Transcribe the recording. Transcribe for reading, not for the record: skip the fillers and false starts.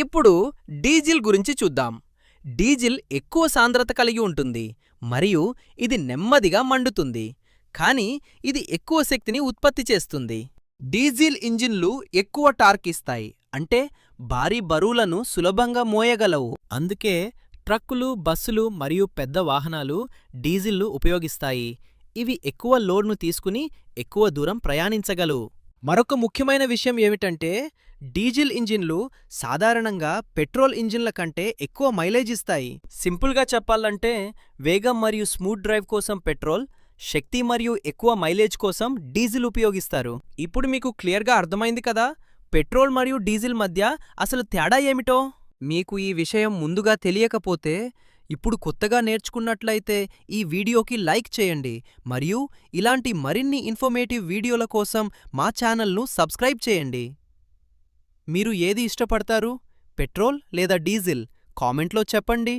ఇప్పుడు డీజిల్ గురించి చూద్దాం. డీజిల్ ఎక్కువ సాంద్రత కలిగి ఉంటుంది మరియు ఇది నెమ్మదిగా మండుతుంది, కానీ ఇది ఎక్కువ శక్తిని ఉత్పత్తి చేస్తుంది. డీజిల్ ఇంజిన్లు ఎక్కువ టార్క్ ఇస్తాయి, అంటే భారీ బరువులను సులభంగా మోయగలవు. అందుకే ట్రక్కులు, బస్సులు మరియు పెద్ద వాహనాలు డీజిల్ను ఉపయోగిస్తాయి. ఇవి ఎక్కువ లోడ్ను తీసుకుని ఎక్కువ దూరం ప్రయాణించగలవు. మరొక ముఖ్యమైన విషయం ఏమిటంటే, డీజిల్ ఇంజిన్లు సాధారణంగా పెట్రోల్ ఇంజిన్ల కంటే ఎక్కువ మైలేజ్ ఇస్తాయి. సింపుల్గా చెప్పాలంటే, వేగం మరియు స్మూత్ డ్రైవ్ కోసం పెట్రోల్, శక్తి మరియు ఎక్కువ మైలేజ్ కోసం డీజిల్ ఉపయోగిస్తారు. ఇప్పుడు మీకు క్లియర్గా అర్థమైంది కదా, పెట్రోల్ మరియు డీజిల్ మధ్య అసలు తేడా ఏమిటో. మీకు ఈ విషయం ముందుగా తెలియకపోతే ఇప్పుడు కొత్తగా నేర్చుకున్నట్లయితే ఈ వీడియోకి లైక్ చేయండి మరియు ఇలాంటి మరిన్ని ఇన్ఫర్మేటివ్ వీడియోల కోసం మా ఛానల్ను సబ్స్క్రైబ్ చేయండి. మీరు ఏది ఇష్టపడతారు, పెట్రోల్ లేదా డీజిల్? కామెంట్లో చెప్పండి.